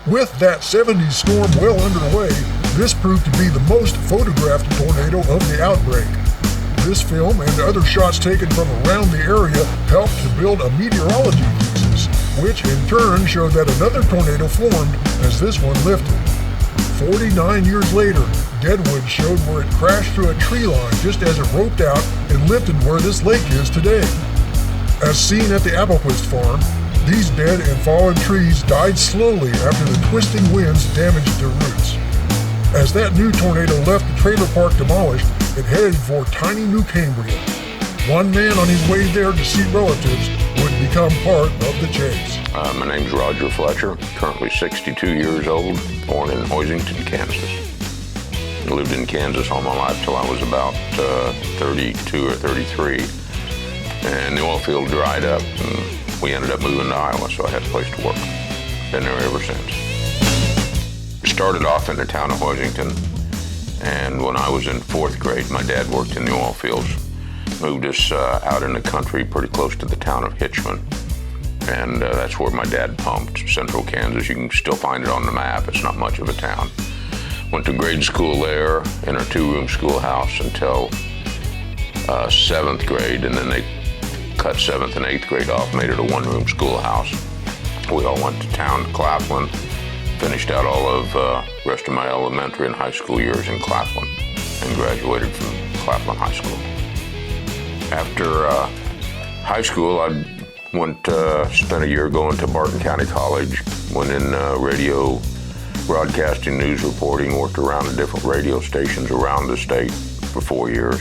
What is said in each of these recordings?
With that 70s storm well underway, this proved to be the most photographed tornado of the outbreak. This film and other shots taken from around the area helped to build a meteorology thesis, which in turn showed that another tornado formed as this one lifted. 49 years later, Deadwood showed where it crashed through a tree line just as it roped out and lifted where this lake is today. As seen at the Applequist farm, these dead and fallen trees died slowly after the twisting winds damaged their roots. As that new tornado left the trailer park demolished, it headed for tiny New Cambria. One man on his way there to see relatives would become part of the chase. My name's Roger Fletcher, currently 62 years old, born in Hoisington, Kansas. I lived in Kansas all my life till I was about 32 or 33. And the oil field dried up, and we ended up moving to Iowa, so I had a place to work. Been there ever since. Started off in the town of Hoisington, and when I was in 4th grade, my dad worked in the oil fields. Moved us out in the country pretty close to the town of Hitchman, and that's where my dad pumped, central Kansas. You can still find it on the map. It's not much of a town. Went to grade school there in our 2-room schoolhouse until 7th grade, and then they cut 7th and 8th grade off, made it a 1-room schoolhouse. We all went to town to Claflin, finished out all of rest of my elementary and high school years in Claflin, and graduated from Claflin High School. After high school, I spent a year going to Barton County College, went in radio broadcasting, news reporting, worked around the different radio stations around the state for 4 years.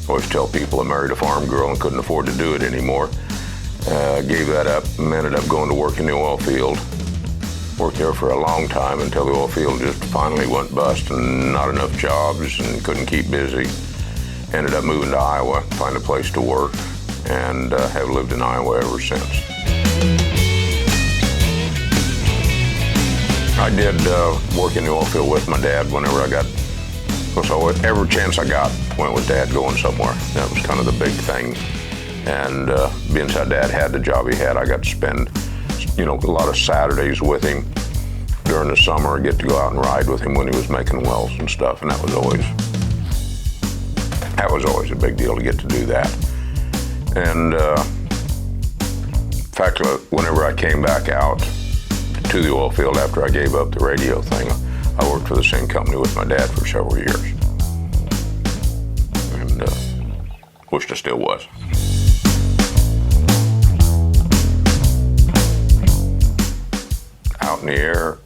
Always tell people I married a farm girl and couldn't afford to do it anymore. Gave that up and ended up going to work in the oil field. Worked there for a long time until the oil field just finally went bust and not enough jobs and couldn't keep busy. Ended up moving to Iowa, find a place to work, and have lived in Iowa ever since. I did work in the oil field with my dad whenever I got, so every chance I got, went with Dad going somewhere. That was kind of the big thing. And being that Dad had the job he had, I got to spend, a lot of Saturdays with him during the summer, get to go out and ride with him when he was making wells and stuff, and that was always a big deal to get to do that. And in fact, whenever I came back out to the oil field after I gave up the radio thing, I worked for the same company with my dad for several years. And wished I still was. Out in the air,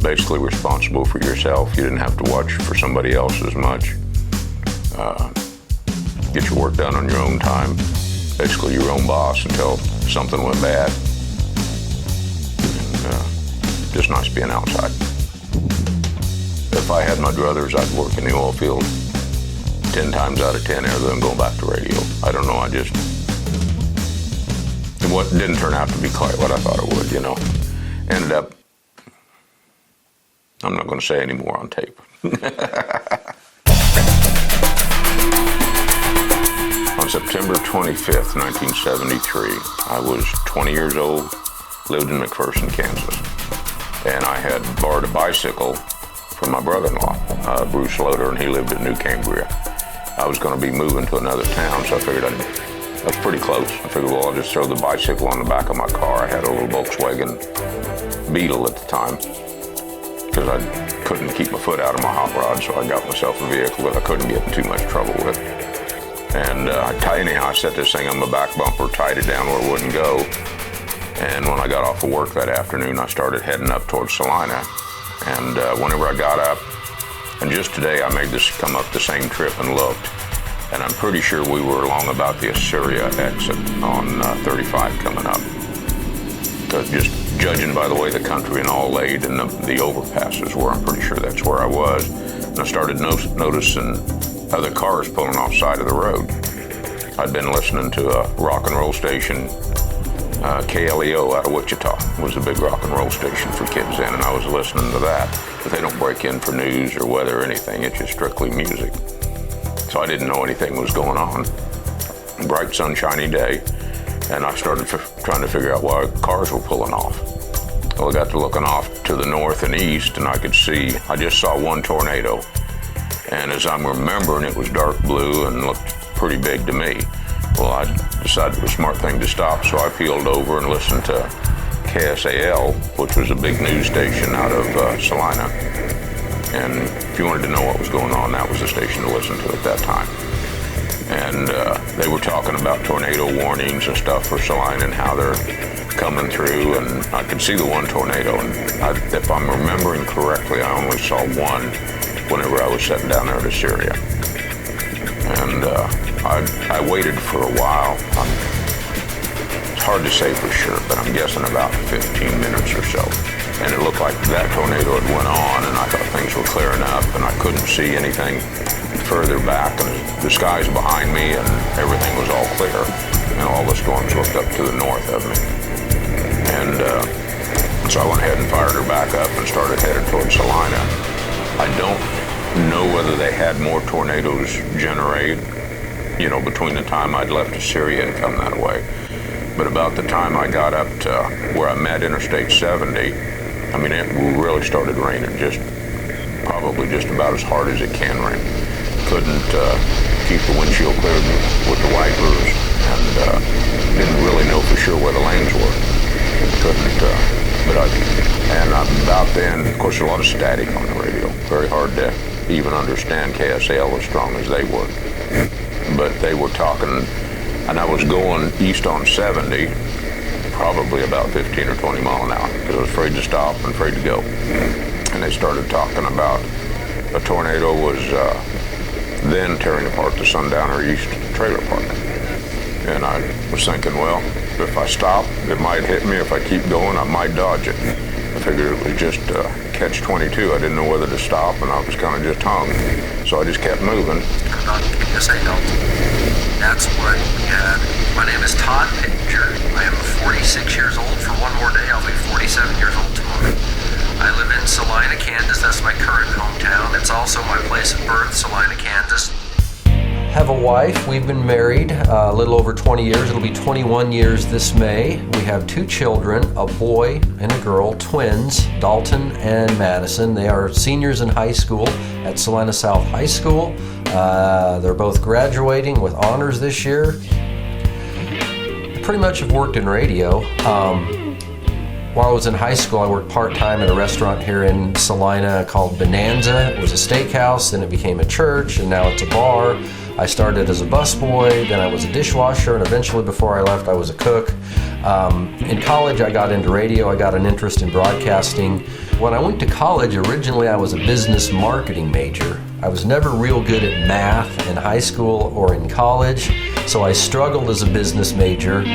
basically responsible for yourself. You didn't have to watch for somebody else as much. Get your work done on your own time. Basically your own boss until something went bad. And just nice being outside. If I had my druthers, I'd work in the oil field 10 times out of 10 rather than going back to radio. I don't know, what didn't turn out to be quite what I thought it would, Ended up, I'm not going to say any more on tape. On September 25th, 1973, I was 20 years old, lived in McPherson, Kansas. And I had borrowed a bicycle from my brother-in-law, Bruce Loader, and he lived in New Cambria. I was going to be moving to another town, so I figured that's pretty close. I figured, well, I'll just throw the bicycle on the back of my car. I had a little Volkswagen Beetle at the time, because I couldn't keep my foot out of my hot rod, so I got myself a vehicle that I couldn't get in too much trouble with. And anyhow, I set this thing on my back bumper, tied it down where it wouldn't go. And when I got off of work that afternoon, I started heading up towards Saline. And whenever I got up, and just today I made this come up the same trip and looked, and I'm pretty sure we were along about the Assyria exit on 35 coming up. Just judging by the way the country and all laid and the overpasses were, I'm pretty sure that's where I was. And I started noticing other cars pulling off side of the road. I'd been listening to a rock and roll station, KLEO out of Wichita. It was a big rock and roll station for kids then, and I was listening to that. But they don't break in for news or weather or anything, it's just strictly music. So I didn't know anything was going on. Bright sunshiny day, and I started trying to figure out why cars were pulling off. Well, I got to looking off to the north and east, and I just saw one tornado. And as I'm remembering, it was dark blue and looked pretty big to me. Well, I decided it was a smart thing to stop, so I peeled over and listened to KSAL, which was a big news station out of Salina. And if you wanted to know what was going on, that was the station to listen to at that time. And they were talking about tornado warnings and stuff for Saline and how they're coming through, and I could see the one tornado, and if I'm remembering correctly, I only saw one whenever I was sitting down there at Assyria. And I waited for a while. It's hard to say for sure, but I'm guessing about 15 minutes or so. And it looked like that tornado had went on, and I thought things were clearing up, and I couldn't see anything further back, and the skies behind me, and everything was all clear, and all the storms looked up to the north of me. And so I went ahead and fired her back up and started headed towards Salina. I don't know whether they had more tornadoes generate, between the time I'd left Assyria and come that way. But about the time I got up to where I met Interstate 70, it really started raining, probably just about as hard as it can rain. Couldn't keep the windshield clear with the wipers, and didn't really know for sure where the lanes were. And about then, of course, a lot of static on the radio. Very hard to even understand KSAL as strong as they were. But they were talking, and I was going east on 70, probably about 15 or 20 mile an hour, because I was afraid to stop and afraid to go. And they started talking about a tornado was then tearing apart the Sundowner East trailer park. And I was thinking, well, if I stop, it might hit me. If I keep going, I might dodge it. I figured it was just catch-22. I didn't know whether to stop, and I was kind of just hung. So I just kept moving. Yes, I know. That's what we had. My name is Todd Pittenger. I am 46 years old. For one more day, I'll be 47 years old tomorrow. I live in Salina, Kansas. That's my current hometown. It's also my place of birth, Salina, Kansas. Have a wife. We've been married a little over 20 years. It'll be 21 years this May. We have 2 children, a boy and a girl, twins, Dalton and Madison. They are seniors in high school at Salina South High School. They're both graduating with honors this year. Pretty much have worked in radio. While I was in high school, I worked part-time at a restaurant here in Salina called Bonanza. It was a steakhouse, then it became a church, and now it's a bar. I started as a busboy, then I was a dishwasher, and eventually before I left, I was a cook. In college, I got into radio. I got an interest in broadcasting. When I went to college, originally I was a business marketing major. I was never real good at math in high school or in college, so I struggled as a business major.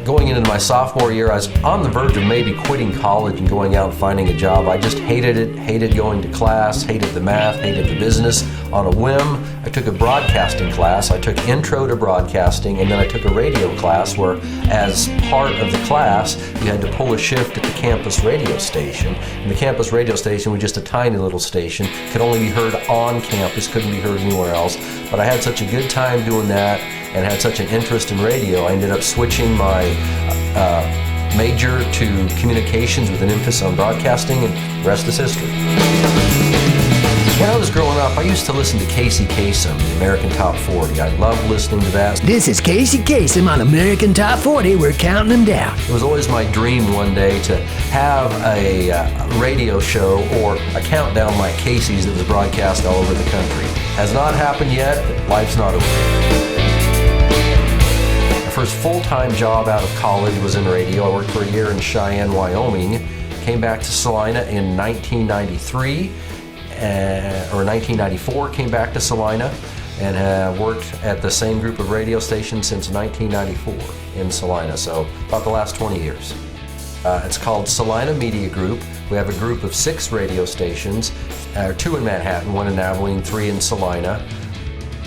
Going into my sophomore year, I was on the verge of maybe quitting college and going out and finding a job. I just hated it, hated going to class, hated the math, hated the business. On a whim, I took a broadcasting class. I took Intro to Broadcasting, and then I took a radio class where, as part of the class, you had to pull a shift at the campus radio station. And the campus radio station was just a tiny little station, could only be heard on campus, couldn't be heard anywhere else. But I had such a good time doing that and had such an interest in radio, I ended up switching my major to communications with an emphasis on broadcasting, and the rest is history. When I was growing up, I used to listen to Casey Kasem, the American Top 40. I loved listening to that. This is Casey Kasem on American Top 40. We're counting them down. It was always my dream one day to have a radio show or a countdown like Casey's that was broadcast all over the country. Has not happened yet, but life's not over. My first full-time job out of college was in radio. I worked for a year in Cheyenne, Wyoming. Came back to Salina in 1993. Or 1994, came back to Salina and have worked at the same group of radio stations since 1994 in Salina, so about the last 20 years. It's called Salina Media Group. We have a group of 6 radio stations, 2 in Manhattan, 1 in Abilene, 3 in Salina.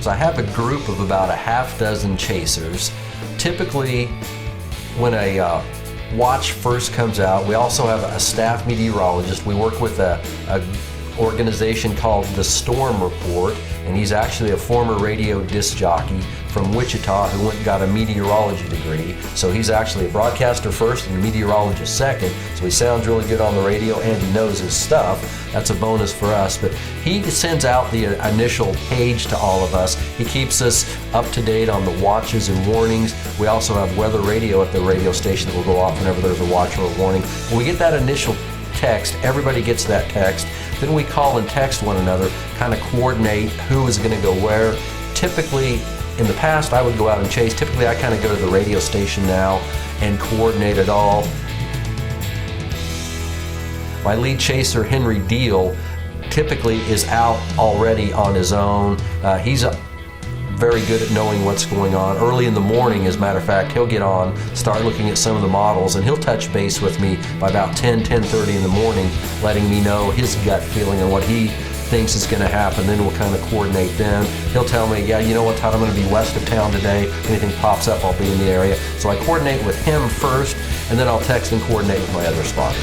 So I have a group of about a half dozen chasers. Typically, when a watch first comes out, we also have a staff meteorologist. We work with a organization called the Storm Report. and he's actually a former radio disc jockey from Wichita who went and got a meteorology degree. So he's actually a broadcaster first and a meteorologist second. So he sounds really good on the radio and he knows his stuff. That's a bonus for us. But he sends out the initial page to all of us. He keeps us up to date on the watches and warnings. We also have weather radio at the radio station that will go off whenever there's a watch or a warning. When we get that initial text, everybody gets that text. Then we call and text one another, kind of coordinate who is going to go where. Typically, in the past, I would go out and chase. Typically, I kind of go to the radio station now and coordinate it all. My lead chaser, Henry Deal, typically is out already on his own. He's very good at knowing what's going on. Early in the morning, as a matter of fact, he'll get on, start looking at some of the models, and he'll touch base with me by about 10:30 in the morning, letting me know his gut feeling and what he thinks is going to happen. Then we'll kind of coordinate then. He'll tell me, yeah, you know what, Todd, I'm going to be west of town today. If anything pops up, I'll be in the area. So I coordinate with him first, and then I'll text and coordinate with my other spotters.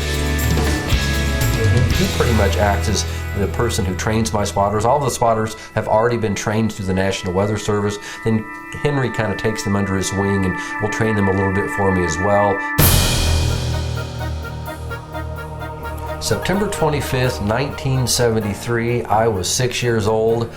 He pretty much acts as the person who trains my spotters. All the spotters have already been trained through the National Weather Service. Then Henry kind of takes them under his wing and will train them a little bit for me as well. September 25th, 1973, I was 6 years old.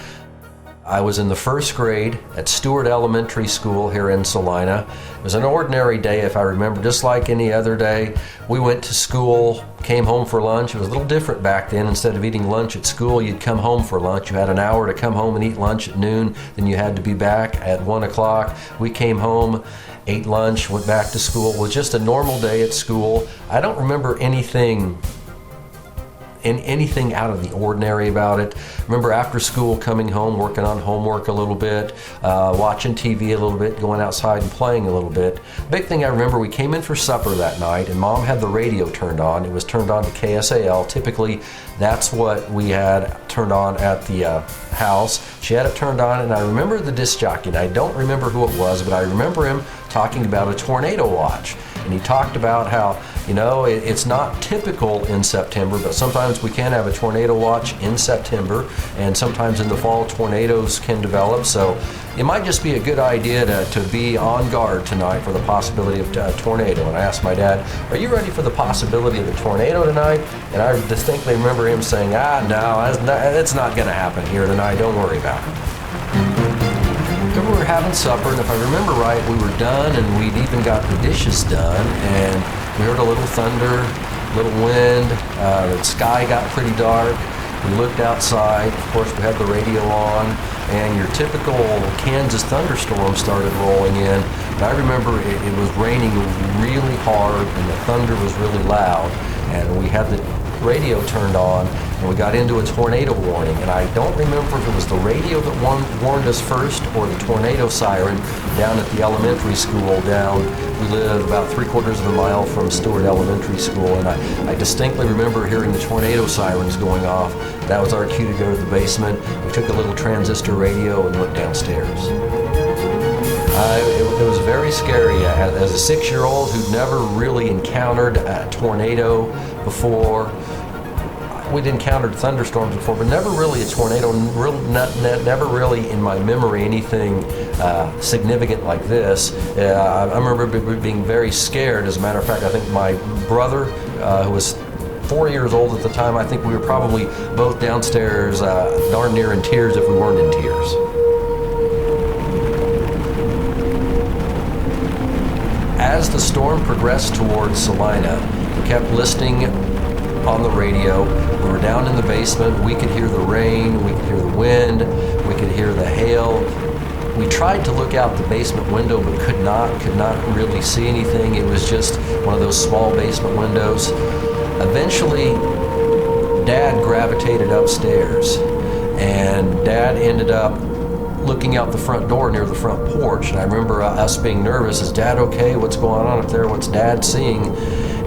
I was in the first grade at Stewart Elementary School here in Salina. It was an ordinary day, if I remember, just like any other day. We went to school, came home for lunch. It was a little different back then. Instead of eating lunch at school, you'd come home for lunch. You had an hour to come home and eat lunch at noon. Then you had to be back at 1 o'clock. We came home, ate lunch, went back to school. It was just a normal day at school. I don't remember anything out of the ordinary about it. Remember after school coming home, working on homework a little bit, watching TV a little bit, going outside and playing a little bit. Big thing I remember, we came in for supper that night and Mom had the radio turned on. It was turned on to KSAL. Typically that's what we had turned on at the house. She had it turned on and I remember the disc jockey, and I don't remember who it was, but I remember him talking about a tornado watch. And he talked about how, you know, it's not typical in September, but sometimes we can have a tornado watch in September, and sometimes in the fall tornadoes can develop. So it might just be a good idea to be on guard tonight for the possibility of a tornado. And I asked my dad, are you ready for the possibility of a tornado tonight? And I distinctly remember him saying, no, it's not going to happen here tonight, don't worry about it. We were having supper, and if I remember right, we were done, and we'd even got the dishes done, and we heard a little thunder, a little wind, the sky got pretty dark. We looked outside, of course we had the radio on, and your typical Kansas thunderstorm started rolling in. And I remember it was raining really hard, and the thunder was really loud, and we had the radio turned on, and we got into a tornado warning. And I don't remember if it was the radio that warned us first or the tornado siren down at the elementary school down. We live about 3/4 of a mile from Stewart Elementary School, and I distinctly remember hearing the tornado sirens going off. That was our cue to go to the basement. We took a little transistor radio and went downstairs. It was very scary. As a 6-year-old who'd never really encountered a tornado before, we'd encountered thunderstorms before, but never really a tornado, never really in my memory anything significant like this. I remember being very scared. As a matter of fact, I think my brother, who was 4 years old at the time, I think we were probably both downstairs darn near in tears if we weren't in tears. As the storm progressed towards Salina, we kept listening on the radio. We were down in the basement. We could hear the rain, we could hear the wind, we could hear the hail. We tried to look out the basement window but could not really see anything. It was just one of those small basement windows. Eventually, Dad gravitated upstairs, and Dad ended up looking out the front door near the front porch. And I remember us being nervous. Is Dad okay? What's going on up there? What's Dad seeing?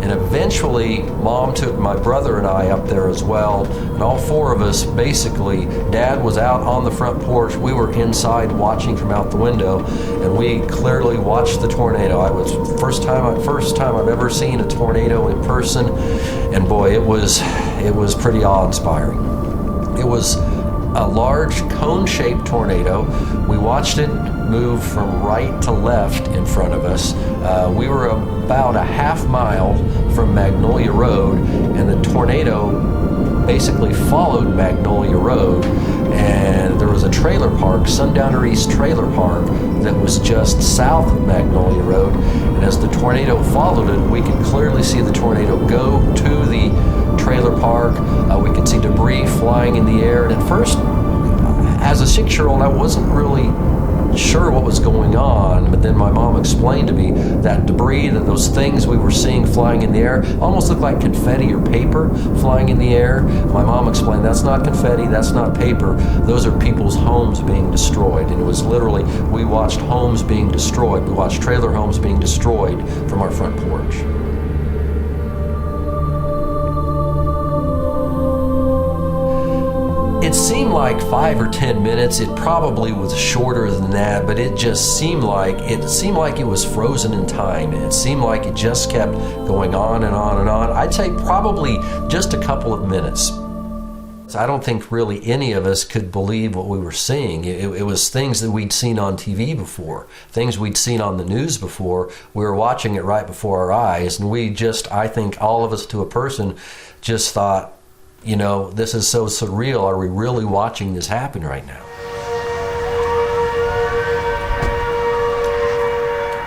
And eventually, Mom took my brother and I up there as well. And all four of us, basically, Dad was out on the front porch. We were inside watching from out the window, and we clearly watched the tornado. It was first time I've ever seen a tornado in person, and boy, it was pretty awe-inspiring. It was a large cone-shaped tornado. We watched it move from right to left in front of us. We were about a half mile from Magnolia Road, and the tornado basically followed Magnolia Road, and there was a trailer park, Sundowner East Trailer Park, that was just south of Magnolia Road, and as the tornado followed it, we could clearly see the tornado go to the trailer park. We could see debris flying in the air, and at first, as a 6-year-old, I wasn't really sure what was going on, but then my mom explained to me that debris, that those things we were seeing flying in the air almost looked like confetti or paper flying in the air. My mom explained, that's not confetti, that's not paper, those are people's homes being destroyed. And it was literally, we watched homes being destroyed. We watched trailer homes being destroyed from our front porch. It seemed like 5 or 10 minutes. It probably was shorter than that, but it just seemed like it was frozen in time. It seemed like it just kept going on and on and on. I'd say probably just a couple of minutes. I don't think really any of us could believe what we were seeing. It was things that we'd seen on TV before, things we'd seen on the news before. We were watching it right before our eyes, and we just, I think all of us to a person, just thought, you know, this is so surreal. Are we really watching this happen right now?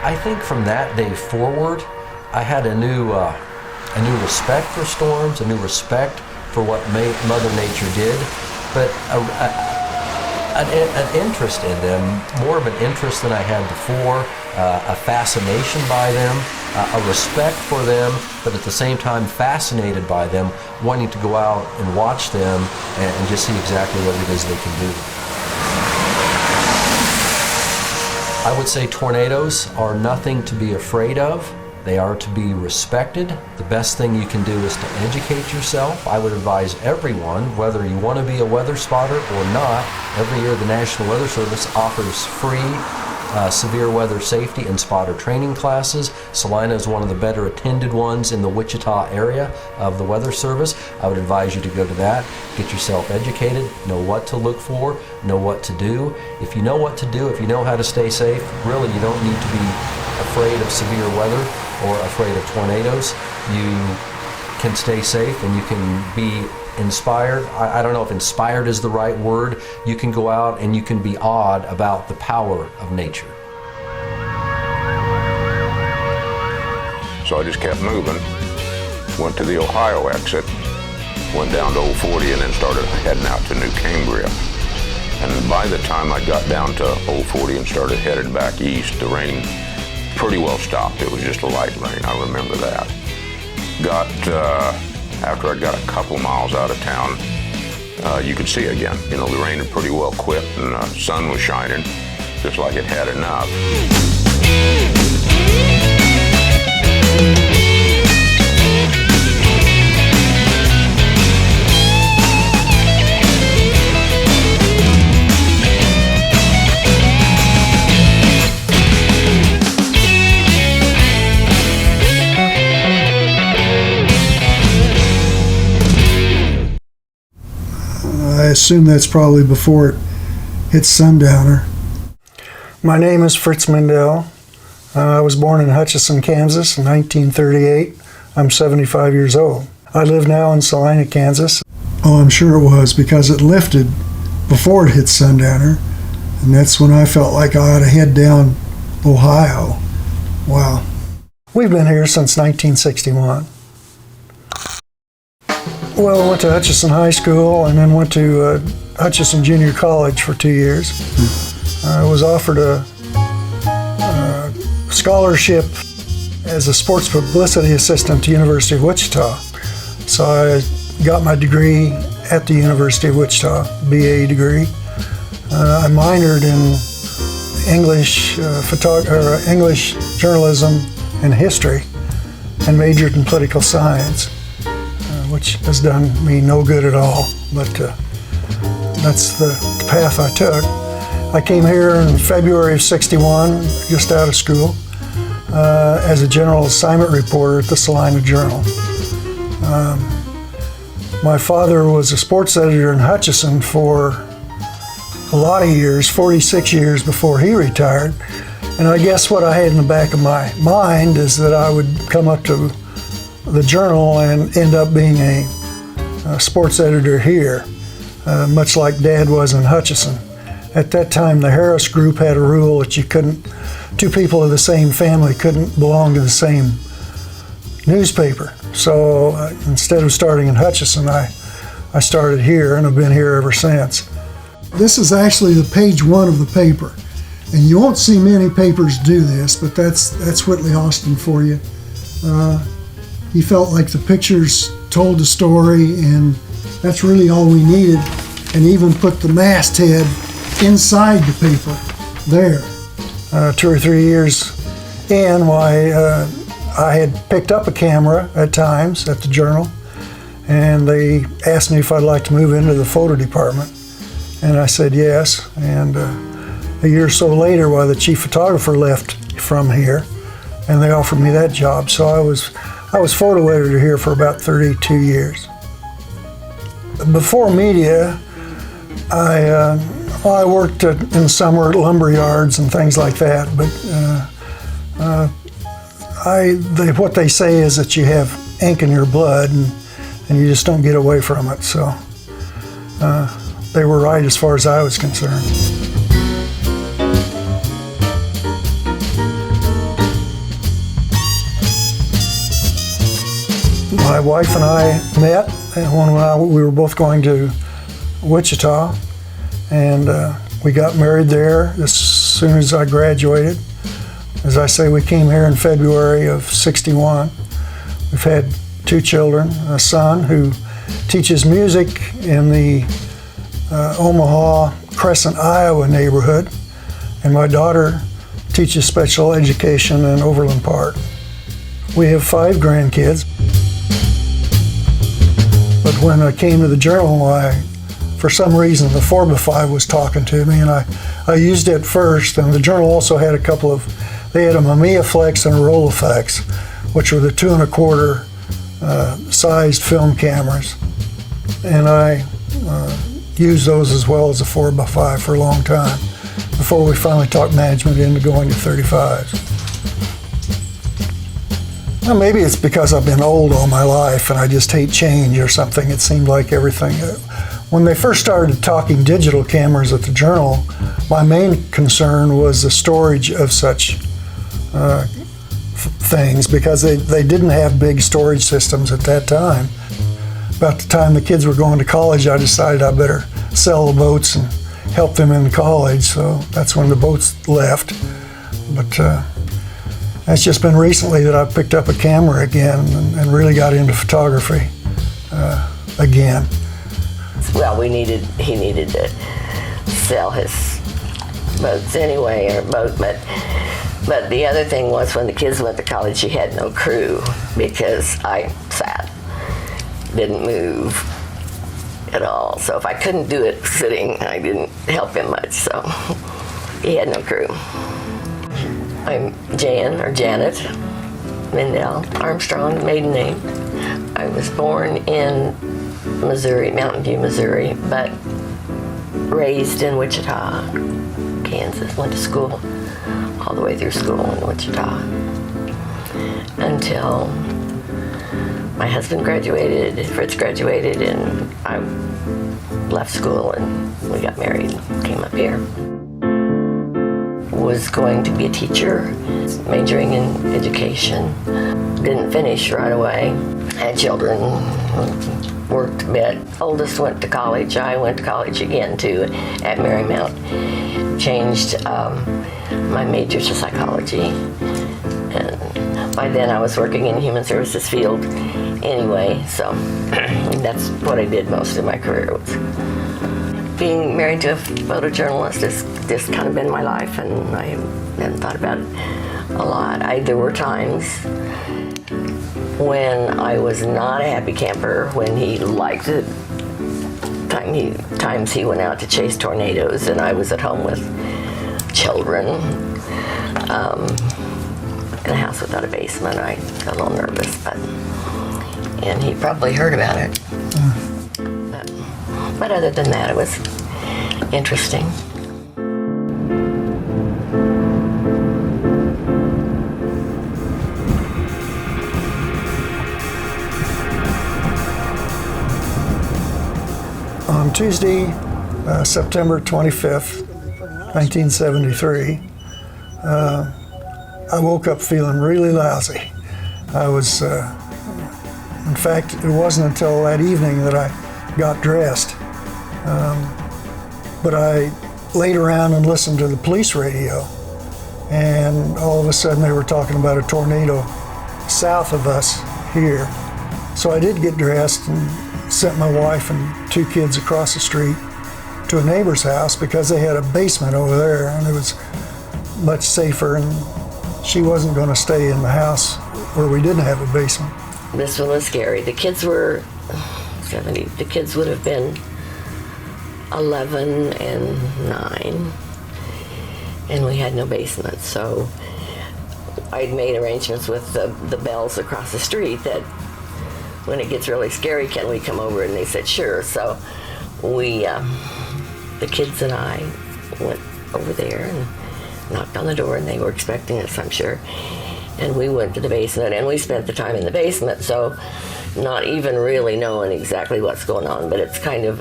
I think from that day forward, I had a new respect for storms, a new respect for what Mother Nature did, but an interest in them, more of an interest than I had before, a fascination by them, a respect for them, but at the same time fascinated by them, wanting to go out and watch them and just see exactly what it is they can do. I would say tornadoes are nothing to be afraid of. They are to be respected. The best thing you can do is to educate yourself. I would advise everyone, whether you want to be a weather spotter or not, every year the National Weather Service offers free severe weather safety and spotter training classes. Saline is one of the better attended ones in the Wichita area of the Weather Service. I would advise you to go to that, get yourself educated, know what to look for, know what to do. If you know what to do, if you know how to stay safe, really you don't need to be afraid of severe weather or afraid of tornadoes. You can stay safe and you can be inspired. I don't know if inspired is the right word. You can go out and you can be awed about the power of nature. So I just kept moving, went to the Ohio exit, went down to 040 and then started heading out to New Cambria. And by the time I got down to 040 and started headed back east, the rain pretty well stopped. It was just a light rain, I remember that. After I got a couple miles out of town, you could see again. You know, the rain had pretty well quit and the sun was shining, just like it had enough. I assume that's probably before it hit Sundowner. My name is Fritz Mendell. I was born in Hutchinson, Kansas in 1938. I'm 75 years old. I live now in Saline, Kansas. Oh, I'm sure it was, because it lifted before it hit Sundowner, and that's when I felt like I ought to head down Ohio. Wow. We've been here since 1961. Well, I went to Hutchinson High School and then went to Hutchinson Junior College for 2 years. I was offered a scholarship as a sports publicity assistant to University of Wichita. So I got my degree at the University of Wichita, BA degree. I minored in English journalism and history and majored in political science, which has done me no good at all, but that's the path I took. I came here in February of '61, just out of school, as a general assignment reporter at the Saline Journal. My father was a sports editor in Hutchinson for a lot of years, 46 years before he retired. And I guess what I had in the back of my mind is that I would come up to the Journal and end up being a sports editor here, much like Dad was in Hutchinson. At that time, the Harris Group had a rule that you couldn't, two people of the same family couldn't belong to the same newspaper. So instead of starting in Hutchinson, I started here and have been here ever since. This is actually the page 1 of the paper. And you won't see many papers do this, but that's Whitley Austin for you. He felt like the pictures told the story, and that's really all we needed, and even put the masthead inside the paper there. 2 or 3 years in, I had picked up a camera at times at the Journal, and they asked me if I'd like to move into the photo department, and I said yes. And a year or so later, the chief photographer left from here, and they offered me that job. So I was photo editor here for about 32 years. Before media, I worked in the summer at lumber yards and things like that. But what they say is that you have ink in your blood, and you just don't get away from it. So they were right as far as I was concerned. My wife and I met when we were both going to Wichita, and we got married there as soon as I graduated. As I say, we came here in February of '61. We've had 2 children, a son who teaches music in the Omaha, Crescent, Iowa neighborhood, and my daughter teaches special education in Overland Park. We have 5 grandkids. But when I came to the Journal, for some reason, the 4x5 was talking to me, and I used it first. And the Journal also had they had a Mamiya Flex and a Rolleiflex, which were the 2 1/4 sized film cameras. And I used those as well as a 4x5 for a long time, before we finally talked management into going to 35s. Well, maybe it's because I've been old all my life and I just hate change or something. It seemed like everything. When they first started talking digital cameras at the Journal, my main concern was the storage of such things, because they didn't have big storage systems at that time. About the time the kids were going to college, I decided I better sell the boats and help them in college. So that's when the boats left. But it's just been recently that I picked up a camera again and really got into photography again. Well, he needed to sell his boats anyway, or boat, but the other thing was, when the kids went to college, he had no crew, because I sat, didn't move at all. So if I couldn't do it sitting, I didn't help him much, so he had no crew. I'm Janet Mendell, Armstrong, maiden name. I was born in Missouri, Mountain View, Missouri, but raised in Wichita, Kansas. Went to school, all the way through school in Wichita, until my husband graduated, Fritz graduated, and I left school and we got married, came up here. Was going to be a teacher, majoring in education. Didn't finish right away. Had children, worked a bit. Oldest went to college. I went to college again too, at Marymount. Changed my major to psychology. And by then I was working in the human services field anyway, so that's what I did most of my career was. Being married to a photojournalist has just kind of been my life, and I haven't thought about it a lot. There were times when I was not a happy camper, when he liked it. Times he went out to chase tornadoes, and I was at home with children in a house without a basement. I got a little nervous, and he probably heard about it. But other than that, interesting. On Tuesday, September 25th, 1973, I woke up feeling really lousy. I was, in fact, it wasn't until that evening that I got dressed. But I laid around and listened to the police radio, and all of a sudden they were talking about a tornado south of us here. So I did get dressed and sent my wife and 2 kids across the street to a neighbor's house because they had a basement over there and it was much safer, and she wasn't going to stay in the house where we didn't have a basement. This one was scary. The kids were 70. The kids would have been 11 and 9, and we had no basement. So I'd made arrangements with the Bells across the street that when it gets really scary, can we come over? And they said, sure. So we, the kids and I went over there and knocked on the door, and they were expecting us, I'm sure. And we went to the basement, and we spent the time in the basement, so not even really knowing exactly what's going on, but it's kind of,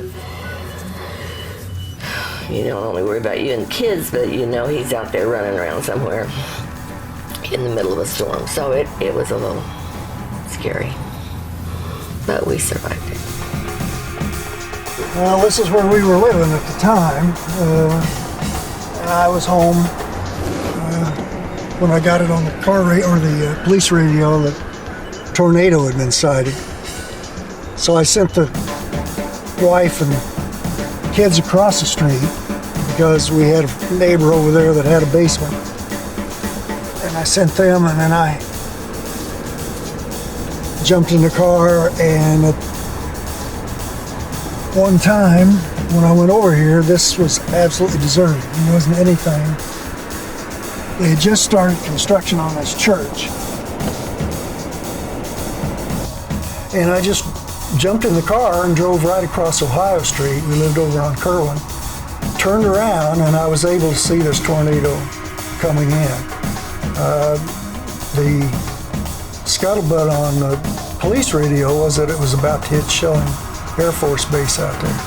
you don't only worry about you and the kids, but you know he's out there running around somewhere in the middle of a storm. So it was a little scary, but we survived it. Well, this is where we were living at the time. And I was home when I got it on the the police radio that a tornado had been sighted. So I sent the wife and kids across the street because we had a neighbor over there that had a basement. And I sent them, and then I jumped in the car, and at one time when I went over here, this was absolutely deserted. There wasn't anything. They had just started construction on this church. And I just jumped in the car and drove right across Ohio Street. We lived over on Kerwin. Turned around, and I was able to see this tornado coming in. The scuttlebutt on the police radio was that it was about to hit Shelling Air Force Base out there.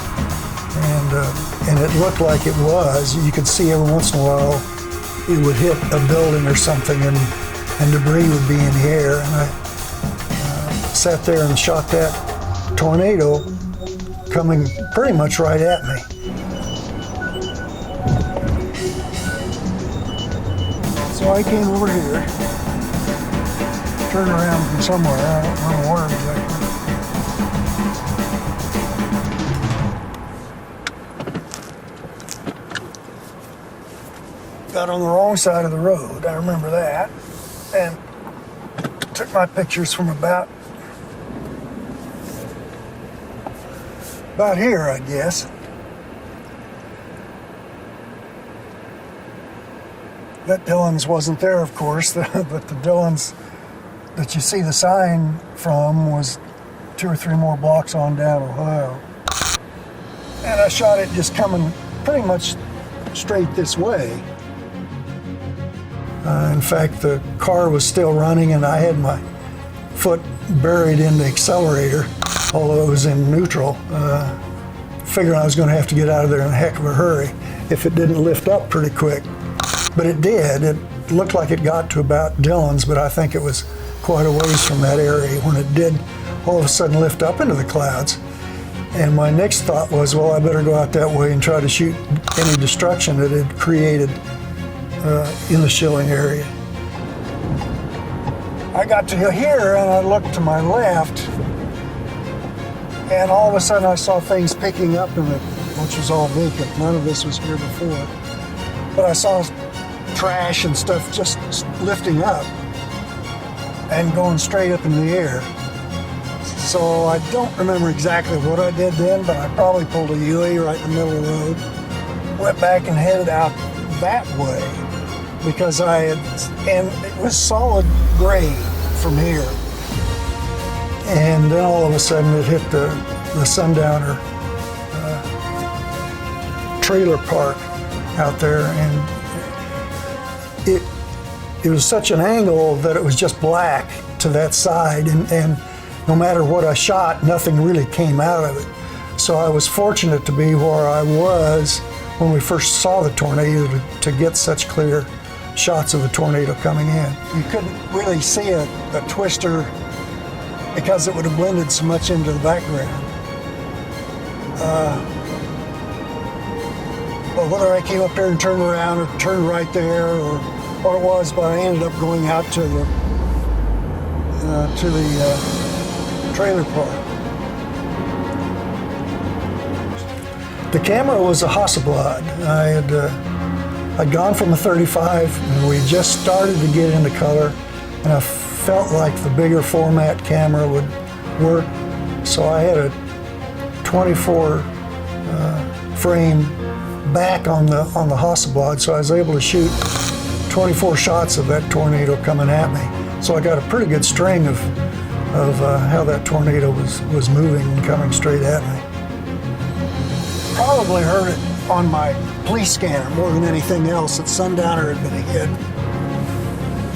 And it looked like it was. You could see every once in a while it would hit a building or something, and debris would be in the air. And I sat there and shot that tornado coming pretty much right at me. So I came over here, turned around from somewhere, I don't know where exactly. Got on the wrong side of the road, I remember that, and took my pictures from about here, I guess. That Dillon's wasn't there, of course, but the Dillon's that you see the sign from was 2 or 3 more blocks on down Ohio. And I shot it just coming pretty much straight this way. In fact, the car was still running, and I had my foot buried in the accelerator, although it was in neutral, figuring I was going to have to get out of there in a heck of a hurry if it didn't lift up pretty quick. But it did. It looked like it got to about Dillon's, but I think it was quite a ways from that area when it did all of a sudden lift up into the clouds. And my next thought was, well, I better go out that way and try to shoot any destruction that it created in the Schilling area. I got to here and I looked to my left, and all of a sudden I saw things picking up in it, which was all vacant. None of this was here before. But I saw trash and stuff just lifting up and going straight up in the air. So I don't remember exactly what I did then, but I probably pulled a U-ey right in the middle of the road, went back and headed out that way because and it was solid grade from here. And then all of a sudden it hit the Sundowner trailer park out there, and it was such an angle that it was just black to that side, and no matter what I shot, nothing really came out of it. So I was fortunate to be where I was when we first saw the tornado to get such clear shots of the tornado coming in. You couldn't really see a twister because it would have blended so much into the background. But whether I came up there and turned around or turned right there or what it was, but I ended up going out to the trailer park. The camera was a Hasselblad. I'd gone from a 35 and we just started to get into color, and I felt like the bigger format camera would work. So I had a 24 frame back on the Hasselblad, so I was able to shoot 24 shots of that tornado coming at me. So I got a pretty good string of how that tornado was moving and coming straight at me. Probably heard it on my police scanner more than anything else that Sundowner had been hit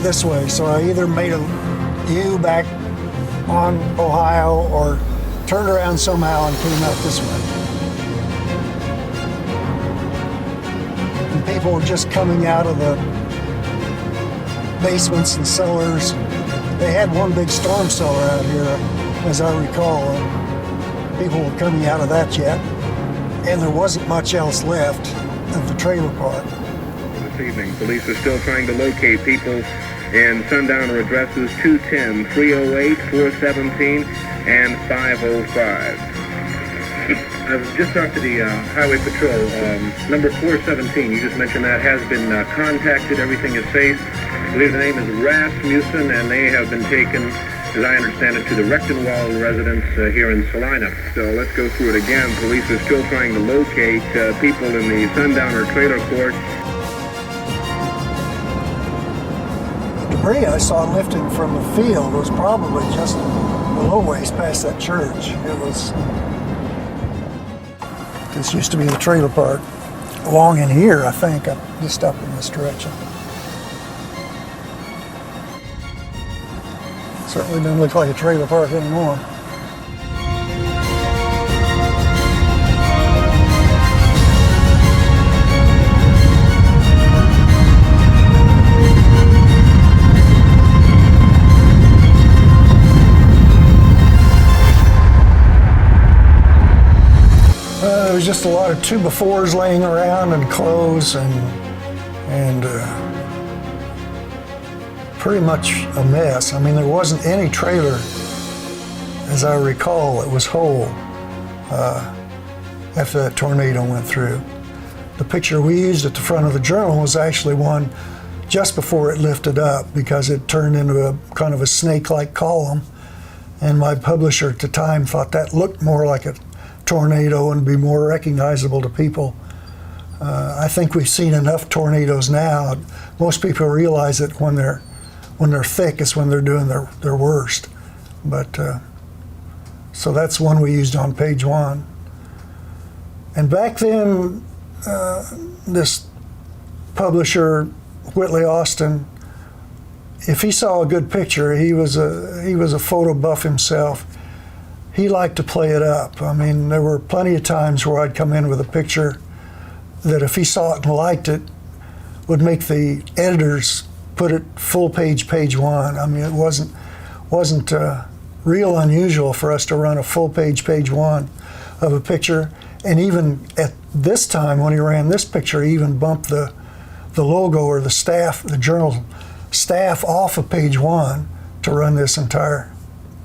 this way. So I either made a U back on Ohio or turned around somehow and came out this way. And people were just coming out of the basements and cellars. They had one big storm cellar out here, as I recall. People were coming out of that yet. And there wasn't much else left of the trailer park. This evening, police are still trying to locate people in Sundowner addresses 210, 308, 417, and 505. I've just talked to the Highway Patrol. Number 417, you just mentioned that, has been contacted. Everything is safe. I believe the name is Rasmussen, and they have been taken, as I understand it, to the Rechtenwald residence here in Saline. So let's go through it again. Police are still trying to locate people in the Sundowner trailer court. The debris I saw lifting from the field was probably just a little ways past that church. This used to be the trailer park. Along in here, I think, just up in this direction. Certainly doesn't look like a trailer park anymore. There was just a lot of 2x4s laying around and clothes and pretty much a mess. I mean, there wasn't any trailer, as I recall, that was whole after that tornado went through. The picture we used at the front of the journal was actually one just before it lifted up, because it turned into a kind of a snake-like column, and my publisher at the time thought that looked more like a tornado and be more recognizable to people. I think we've seen enough tornadoes now. Most people realize that when they're thick is when they're doing their worst. But so that's one we used on page 1. And back then, this publisher, Whitley Austin, if he saw a good picture, he was a photo buff himself. He liked to play it up. I mean, there were plenty of times where I'd come in with a picture that if he saw it and liked it, would make the editors put it full page 1. I mean, it wasn't real unusual for us to run a full page 1 of a picture. And even at this time, when he ran this picture, he even bumped the logo or the journal staff off of page 1 to run this entire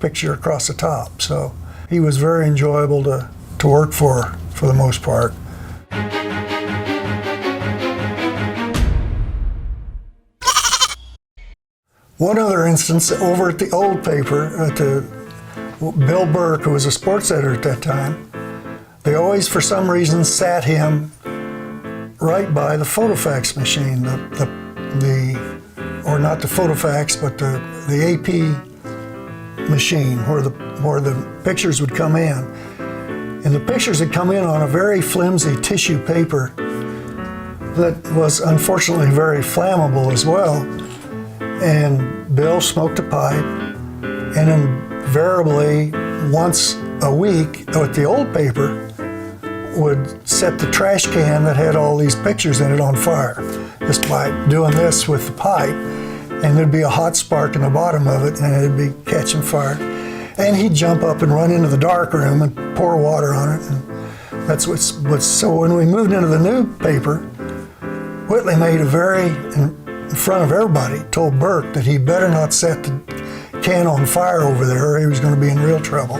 picture across the top. So he was very enjoyable to work for the most part. One other instance, over at the old paper, Bill Burke, who was a sports editor at that time, they always, for some reason, sat him right by the photofax machine, or not the photofax, but the AP machine where the pictures would come in. And the pictures had come in on a very flimsy tissue paper that was unfortunately very flammable as well. And Bill smoked a pipe, and invariably once a week with the old paper would set the trash can that had all these pictures in it on fire, just by doing this with the pipe, and there'd be a hot spark in the bottom of it and it'd be catching fire. And he'd jump up and run into the dark room and pour water on it. And that's what's so when we moved into the new paper, Whitley made in front of everybody, told Burke that he better not set the can on fire over there or he was going to be in real trouble.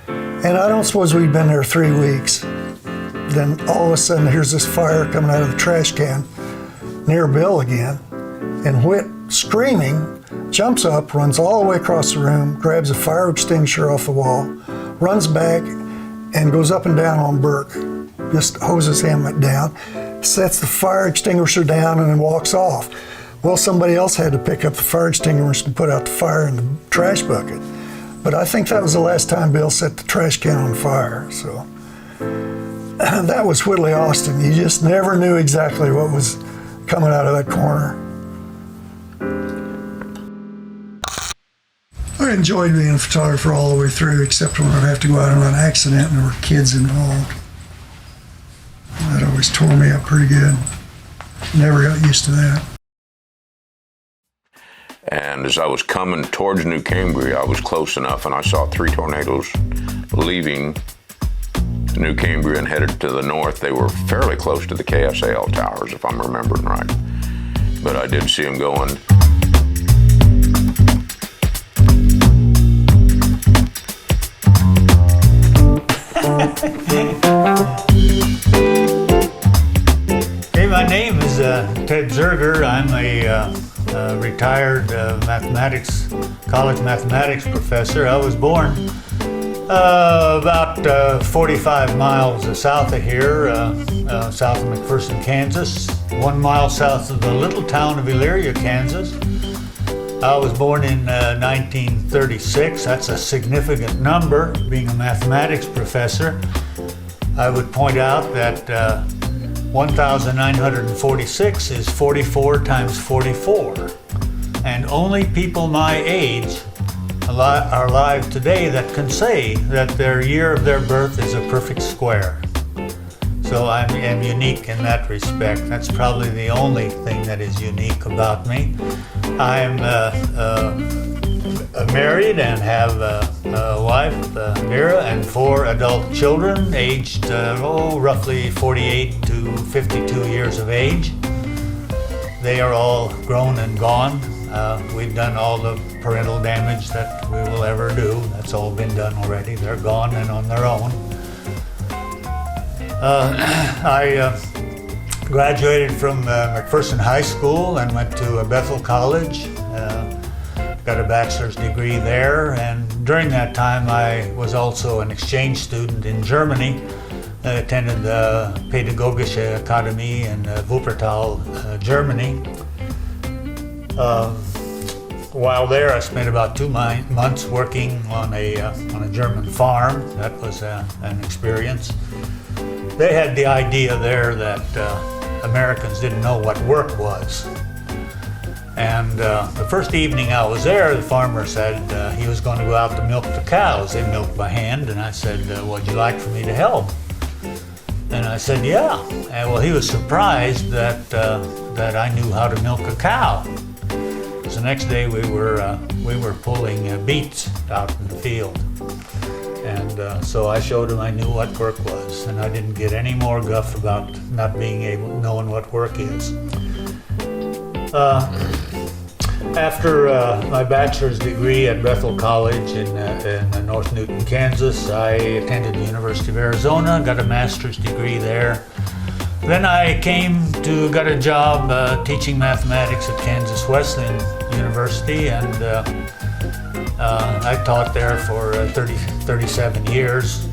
And I don't suppose we'd been there 3 weeks. Then all of a sudden here's this fire coming out of the trash can near Bill again. And Whit, screaming, jumps up, runs all the way across the room, grabs a fire extinguisher off the wall, runs back and goes up and down on Burke, just hoses him down, sets the fire extinguisher down and then walks off. Well, somebody else had to pick up the fire extinguisher and put out the fire in the trash bucket. But I think that was the last time Bill set the trash can on fire. So that was Whitley Austin. You just never knew exactly what was coming out of that corner. I enjoyed being a photographer all the way through, except when I'd have to go out on an accident and there were kids involved. That always tore me up pretty good. Never got used to that. And as I was coming towards New Cambria, I was close enough and I saw 3 tornadoes leaving New Cambria and headed to the north. They were fairly close to the KSAL towers, if I'm remembering right. But I did see them going. Hey, my name is Ted Zerger. I'm a retired college mathematics professor. I was born about 45 miles south of here, south of McPherson, Kansas, 1 mile south of the little town of Elyria, Kansas. I was born in 1936. That's a significant number, being a mathematics professor. I would point out that 1,946 is 44 times 44. And only people my age are alive today that can say that their year of their birth is a perfect square. So I am unique in that respect. That's probably the only thing that is unique about me. I'm married and have a wife, Vera, and 4 adult children aged roughly 48 to 52 years of age. They are all grown and gone. We've done all the parental damage that we will ever do. That's all been done already. They're gone and on their own. I graduated from McPherson High School and went to Bethel College. Got a bachelor's degree there, and during that time I was also an exchange student in Germany. I attended the Pädagogische Akademie in Wuppertal, Germany. While there, I spent about 2 months working on a German farm. That was an experience. They had the idea there that Americans didn't know what work was. And the first evening I was there, the farmer said he was going to go out to milk the cows. They milked by hand, and I said, would you like for me to help? And I said, yeah. And well, he was surprised that I knew how to milk a cow. So the next day we were pulling beets out in the field. And so I showed him I knew what work was, and I didn't get any more guff about not knowing what work is. After my bachelor's degree at Bethel College in North Newton, Kansas, I attended the University of Arizona, got a master's degree there. Then I got a job teaching mathematics at Kansas Wesleyan University, and I taught there for 37 years.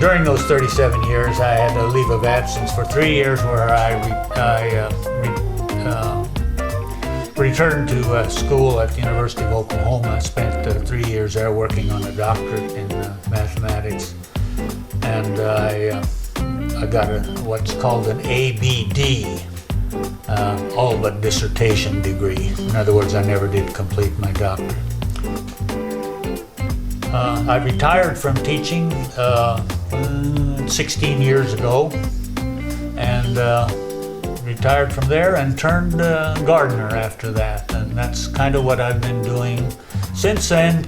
During those 37 years, I had a leave of absence for 3 years where I returned to school at the University of Oklahoma. I spent 3 years there working on a doctorate in mathematics, and I got what's called an ABD, all but dissertation degree. In other words, I never did complete my doctorate. I retired from teaching 16 years ago, and retired from there and turned gardener after that. And that's kind of what I've been doing since then,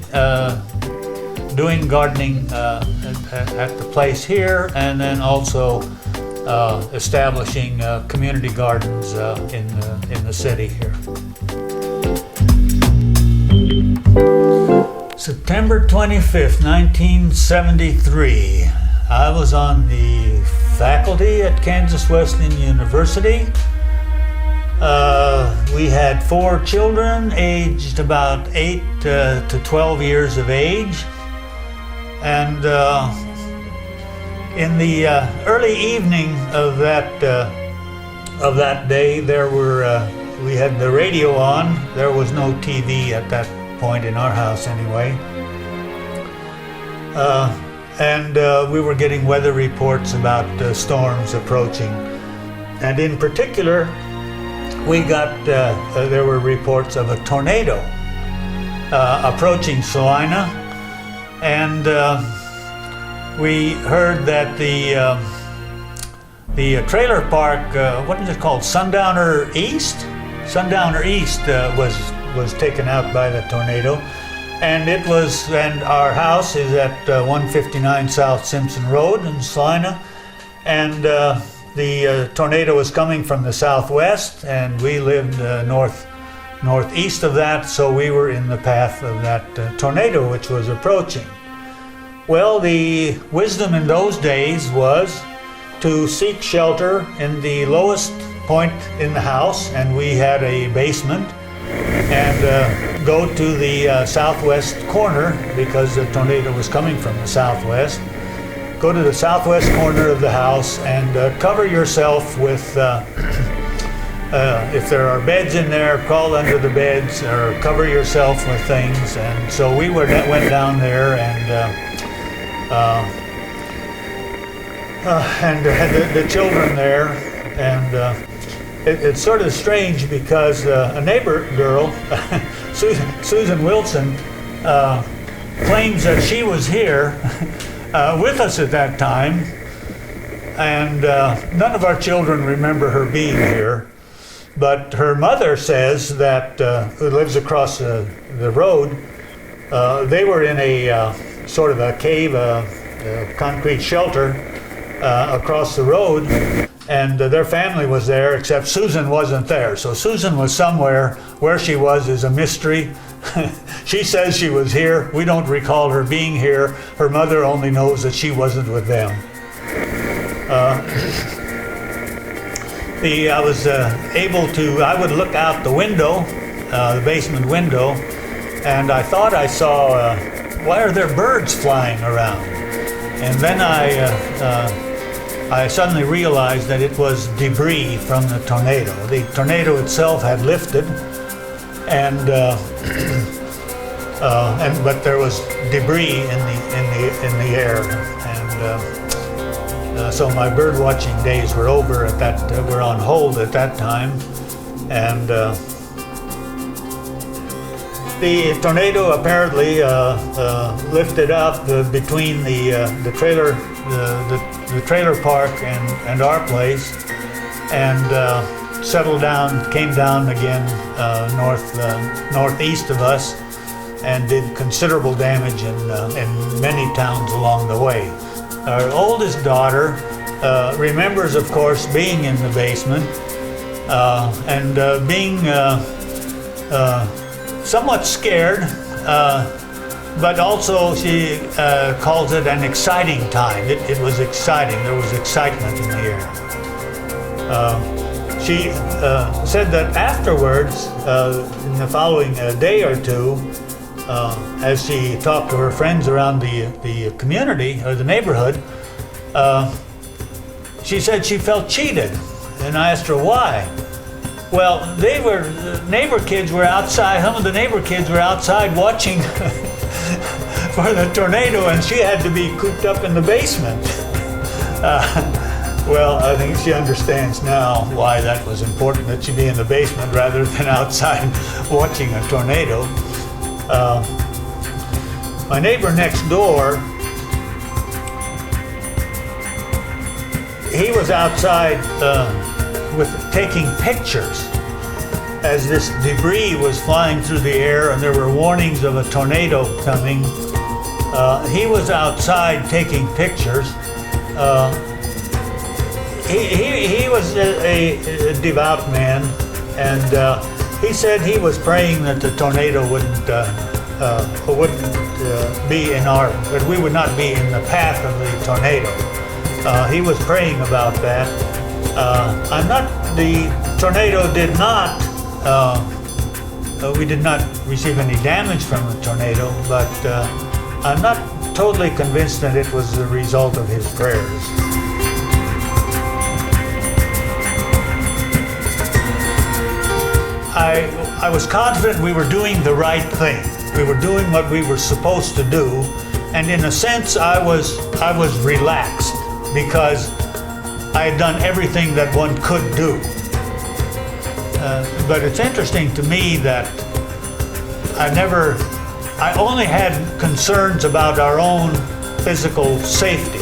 doing gardening at the place here, and then also establishing community gardens in the city here. September 25th, 1973. I was on the faculty at Kansas Wesleyan University. We had 4 children aged about 8 to 12 years of age. And in the early evening of that day, we had the radio on. There was no TV at that point in our house anyway. And we were getting weather reports about storms approaching. And in particular, we got, there were reports of a tornado approaching Salina. And we heard that the trailer park, what is it called, Sundowner East? Sundowner East was taken out by the tornado. And our house is at 159 South Simpson Road in Salina. And the tornado was coming from the southwest, and we lived northeast of that, so we were in the path of that tornado which was approaching. Well, the wisdom in those days was to seek shelter in the lowest point in the house, and we had a basement, and go to the southwest corner because the tornado was coming from the southwest. Go to the southwest corner of the house and cover yourself with, if there are beds in there, crawl under the beds or cover yourself with things. And so we went down there and had the children there. And it's sort of strange because a neighbor girl, Susan Wilson, claims that she was here with us at that time, and none of our children remember her being here. But her mother says that, who lives across the road, they were in a sort of a cave, a concrete shelter across the road, and their family was there, except Susan wasn't there. So Susan was somewhere. Where she was is a mystery. She says she was here. We don't recall her being here. Her mother only knows that she wasn't with them. I was able to, I would look out the window, the basement window, and I thought I saw, why are there birds flying around? And then I suddenly realized that it was debris from the tornado. The tornado itself had lifted, but there was debris in the air, and so my bird watching days were over at that. Were on hold at that time, and the tornado apparently lifted up between the trailer park and our place, and settled down, came down again northeast of us, and did considerable damage in many towns along the way. Our oldest daughter remembers, of course, being in the basement and being somewhat scared, but also she calls it an exciting time. It was exciting. There was excitement in the air. She said that afterwards, in the following day or two, as she talked to her friends around the community or the neighborhood, she said she felt cheated. And I asked her why. Well, the neighbor kids were outside. Some of the neighbor kids were outside watching for the tornado, and she had to be cooped up in the basement. Well, I think she understands now why that was important, that she be in the basement rather than outside watching a tornado. My neighbor next door, he was outside taking pictures as this debris was flying through the air and there were warnings of a tornado coming. He was outside taking pictures. He was a devout man, and he said he was praying that the tornado wouldn't be that we would not be in the path of the tornado. He was praying about that. The tornado did not, we did not receive any damage from the tornado, but I'm not totally convinced that it was the result of his prayers. I was confident we were doing the right thing. We were doing what we were supposed to do, and in a sense I was relaxed because I had done everything that one could do. But it's interesting to me that I only had concerns about our own physical safety.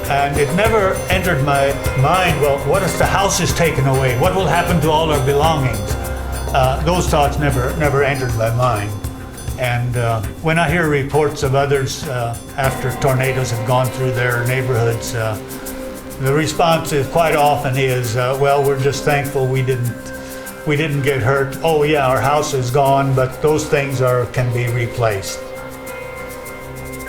And it never entered my mind, well, what if the house is taken away? What will happen to all our belongings? Those thoughts never entered my mind. And when I hear reports of others after tornadoes have gone through their neighborhoods, the response is quite often well, we're just thankful we didn't get hurt. Oh yeah, our house is gone, but those things can be replaced.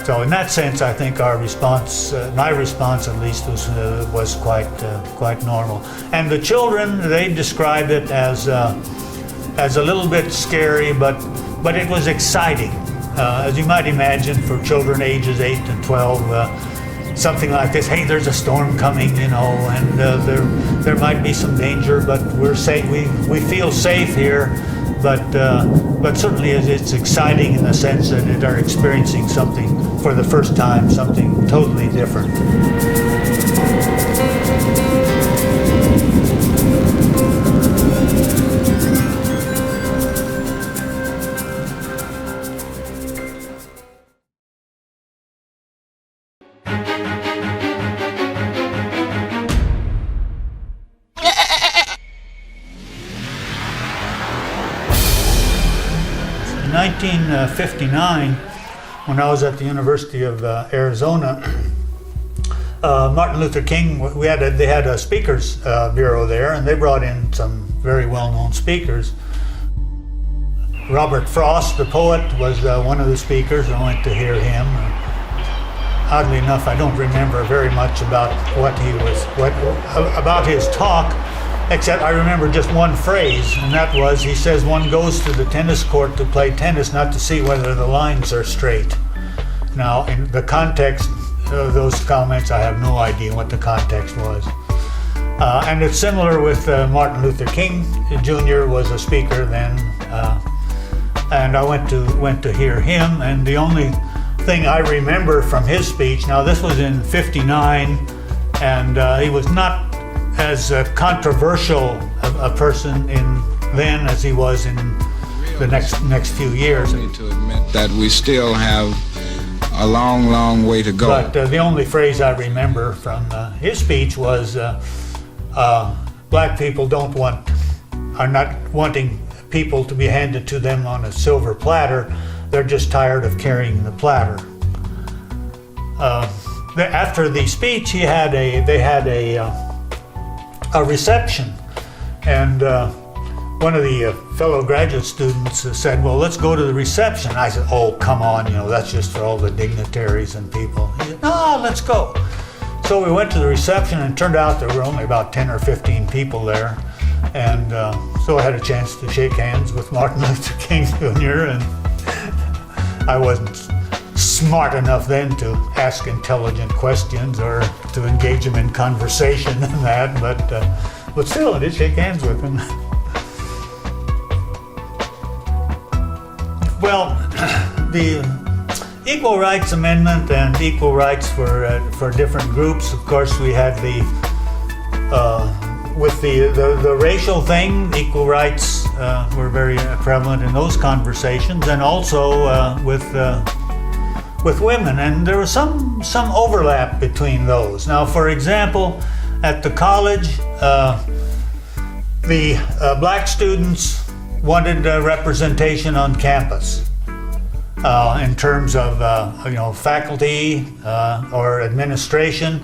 So in that sense, I think our response, my response at least, was quite normal. And the children, they described it as a little bit scary, but it was exciting. As you might imagine, for children ages 8 and 12, something like this, hey, there's a storm coming, and there might be some danger, but we're safe. We feel safe here, but certainly it's exciting in the sense that they are experiencing something for the first time, something totally different. In 1959, when I was at the University of Arizona, Martin Luther King, they had a speakers bureau there, and they brought in some very well-known speakers. Robert Frost, the poet, was one of the speakers. I went to hear him. Oddly enough, I don't remember very much about about his talk, except I remember just one phrase, and that was, he says, one goes to the tennis court to play tennis, not to see whether the lines are straight. Now, in the context of those comments, I have no idea what the context was. And it's similar with Martin Luther King Jr. was a speaker then, and I went to hear him, and the only thing I remember from his speech, now this was in '59, and he was not as controversial a person then as he was in the next few years. To admit that we still have a long way to go. But the only phrase I remember from his speech was, black people are not wanting people to be handed to them on a silver platter. They're just tired of carrying the platter. After the speech, they had a reception, and one of the fellow graduate students said, well, let's go to the reception. I said, oh, come on, that's just for all the dignitaries and people. He said, no, let's go. So we went to the reception, and it turned out there were only about 10 or 15 people there, and so I had a chance to shake hands with Martin Luther King Jr., and I wasn't smart enough then to ask intelligent questions or to engage him in conversation and that, but But still, I did shake hands with him. Well, the Equal Rights Amendment and equal rights for different groups. Of course, we had with the racial thing, equal rights were very prevalent in those conversations, and also with women, and there was some overlap between those. Now, for example, at the college, the black students wanted representation on campus in terms of faculty or administration.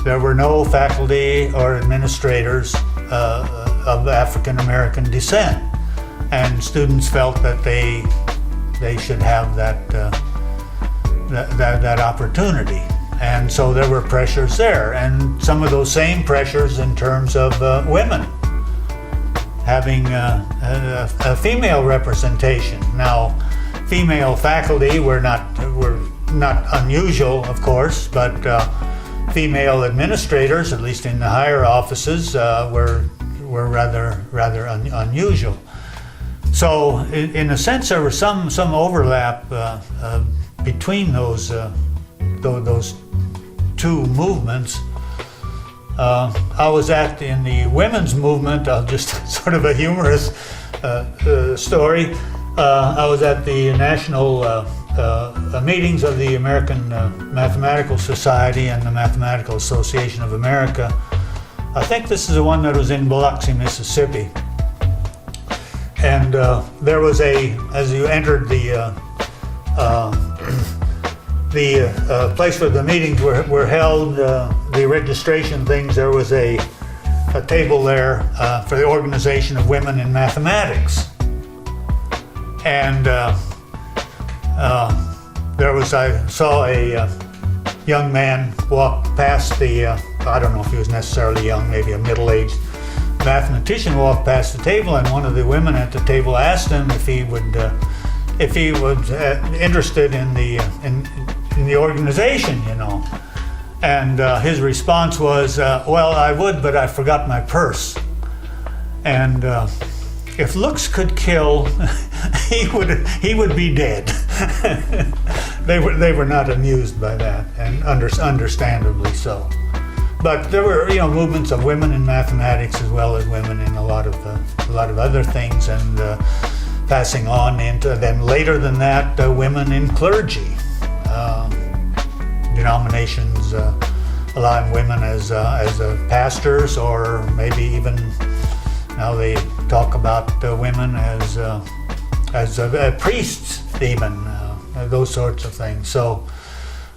There were no faculty or administrators of African American descent, and students felt that they should have that opportunity. And so there were pressures there, and some of those same pressures in terms of women having a female representation. Now, female faculty were not unusual, of course, but female administrators, at least in the higher offices, were rather unusual. So, in a sense, there was some overlap between those two movements. I was in the women's movement, just sort of a humorous story. I was at the national meetings of the American Mathematical Society and the Mathematical Association of America. I think this is the one that was in Biloxi, Mississippi. And there was as you entered the place where the meetings were held, the registration things, there was a table there for the Organization of Women in Mathematics. And I saw a young man walk past I don't know if he was necessarily young, maybe a middle-aged mathematician walked past the table, and one of the women at the table asked him if he was interested in the organization, And his response was, well, I would, but I forgot my purse. And if looks could kill, he would be dead. They were not amused by that, and understandably so. But there were movements of women in mathematics as well as women in a lot of other things, and passing on into then later than that, women in clergy. Denominations allowing women as pastors, or maybe even now they talk about women as priests, even those sorts of things. So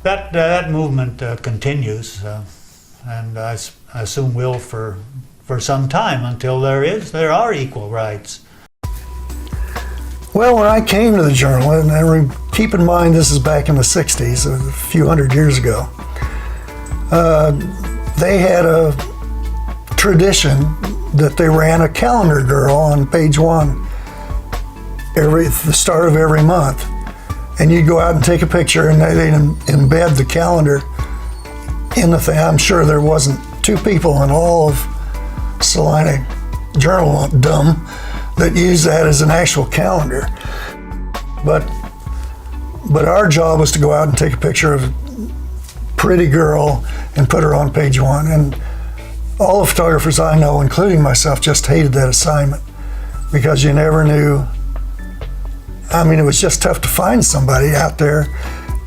that movement continues, and I assume will for some time until there are equal rights. Well, when I came to the Journal, and keep in mind this is back in the 60s, a few hundred years ago, they had a tradition that they ran a calendar girl on page 1 the start of every month. And you'd go out and take a picture, and they'd embed the calendar in the thing. I'm sure there wasn't two people in all of Saline Journal-dom that used that as an actual calendar. But our job was to go out and take a picture of a pretty girl and put her on page 1. And all the photographers I know, including myself, just hated that assignment because you never knew. I mean, it was just tough to find somebody out there.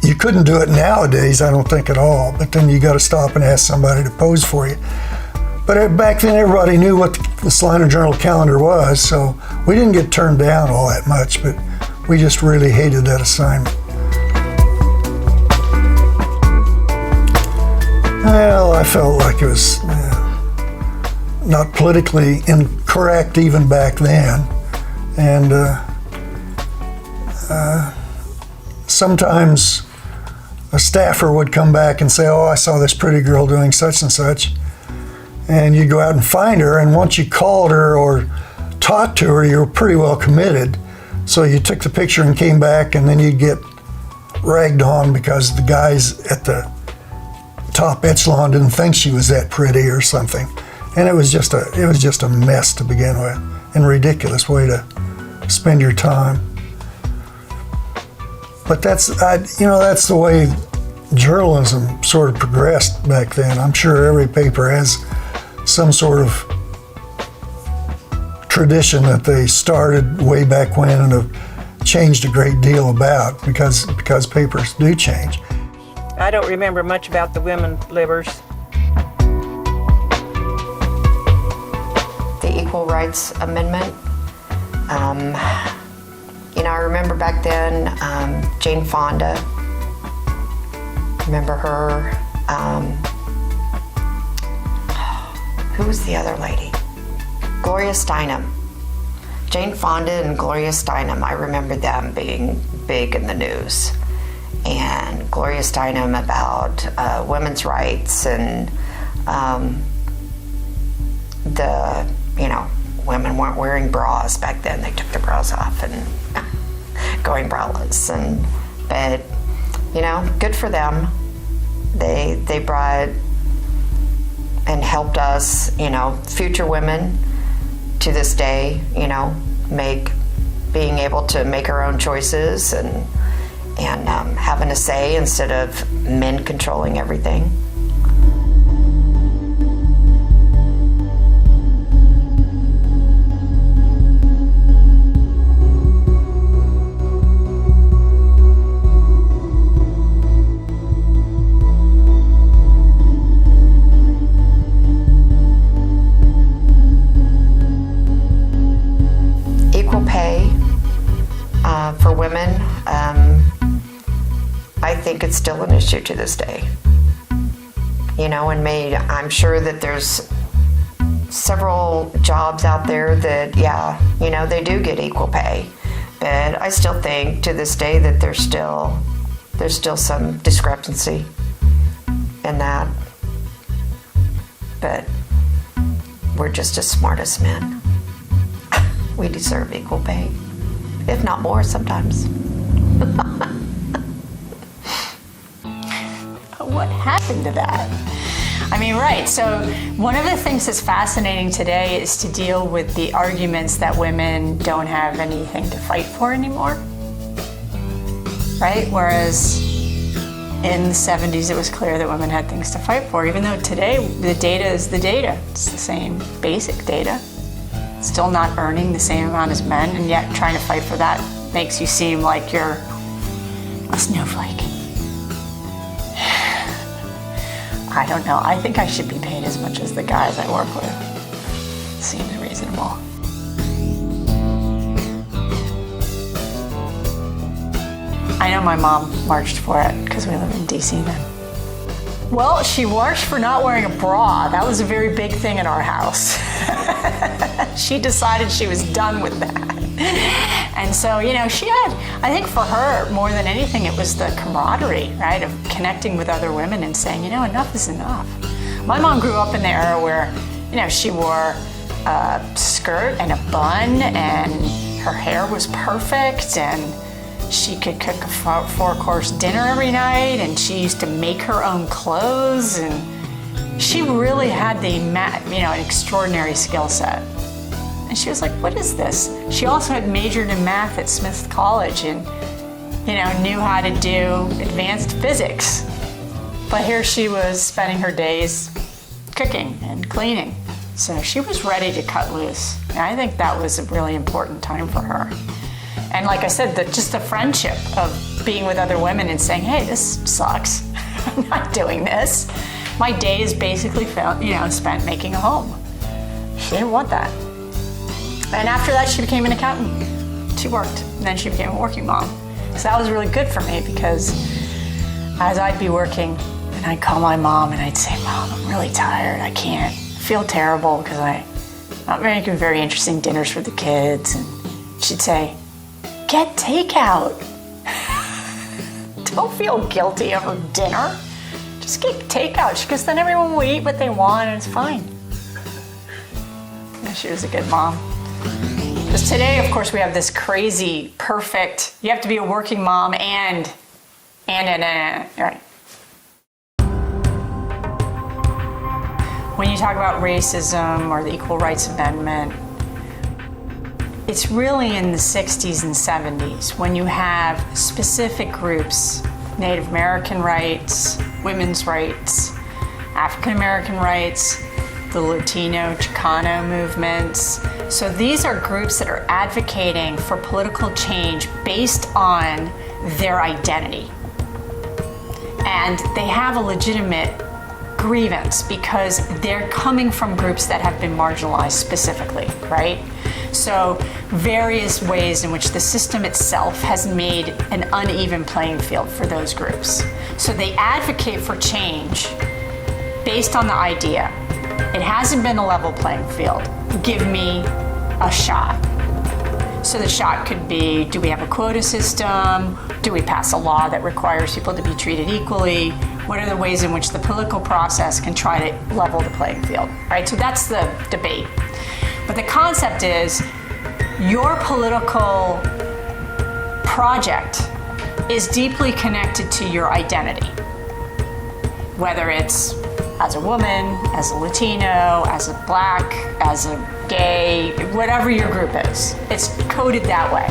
You couldn't do it nowadays, I don't think, at all. But then you got to stop and ask somebody to pose for you. But back then, everybody knew what the Saline Journal calendar was, so we didn't get turned down all that much, but we just really hated that assignment. Well, I felt like it was not politically incorrect even back then. And sometimes a staffer would come back and say, oh, I saw this pretty girl doing such and such. And you go out and find her, and once you called her or talked to her, you were pretty well committed. So you took the picture and came back, and then you'd get ragged on because the guys at the top echelon didn't think she was that pretty or something. And it was just a mess to begin with, and a ridiculous way to spend your time. But that's the way journalism sort of progressed back then. I'm sure every paper has some sort of tradition that they started way back when and have changed a great deal about, because papers do change. I don't remember much about the women livers. The Equal Rights Amendment. I remember back then, Jane Fonda. Remember her. Who was the other lady? Gloria Steinem. Jane Fonda and Gloria Steinem, I remember them being big in the news. And Gloria Steinem about women's rights and women weren't wearing bras back then. They took their bras off and going braless. But good for them. They brought and helped us, future women to this day, being able to make our own choices and having a say instead of men controlling everything. For women, I think it's still an issue to this day. And I'm sure that there's several jobs out there that, they do get equal pay. But I still think to this day that there's still some discrepancy in that. But we're just as smart as men. We deserve equal pay. If not more sometimes. What happened to that? Right, so one of the things that's fascinating today is to deal with the arguments that women don't have anything to fight for anymore, right? Whereas in the 70s, it was clear that women had things to fight for, even though today the data is the data. It's the same basic data. Still not earning the same amount as men, and yet trying to fight for that makes you seem like you're a snowflake. I don't know. I think I should be paid as much as the guys I work with. Seems reasonable. I know my mom marched for it because we live in DC then. Well, she marched for not wearing a bra. That was a very big thing in our house. She decided she was done with that. And so, she had, I think for her, more than anything, it was the camaraderie, right, of connecting with other women and saying, enough is enough. My mom grew up in the era where, she wore a skirt and a bun and her hair was perfect and she could cook a four-course dinner every night, and she used to make her own clothes, and she really had an extraordinary skill set. And she was like, what is this? She also had majored in math at Smith College and, knew how to do advanced physics. But here she was spending her days cooking and cleaning. So she was ready to cut loose. And I think that was a really important time for her. And like I said, just the friendship of being with other women and saying, hey, this sucks. I'm not doing this. My day is basically spent making a home. She didn't want that. And after that, she became an accountant. She worked, and then she became a working mom. So that was really good for me because as I'd be working, and I'd call my mom and I'd say, Mom, I'm really tired. I can't. I feel terrible because I'm not making very interesting dinners for the kids. And she'd say, get takeout. Don't feel guilty over dinner. Just get takeout, because then everyone will eat what they want and it's fine. And she was a good mom. Because today, of course, we have this crazy, perfect, you have to be a working mom and right. when you talk about racism or the Equal Rights Amendment, it's really in the 60s and 70s when you have specific groups, Native American rights, women's rights, African American rights, the Latino, Chicano movements. So these are groups that are advocating for political change based on their identity. And they have a legitimate grievance because they're coming from groups that have been marginalized specifically, right? So various ways in which the system itself has made an uneven playing field for those groups. So they advocate for change based on the idea, it hasn't been a level playing field, give me a shot. So the shot could be, do we have a quota system? Do we pass a law that requires people to be treated equally? What are the ways in which the political process can try to level the playing field, right? So that's the debate. But the concept is, your political project is deeply connected to your identity. Whether it's as a woman, as a Latino, as a black, as a gay, whatever your group is. It's coded that way.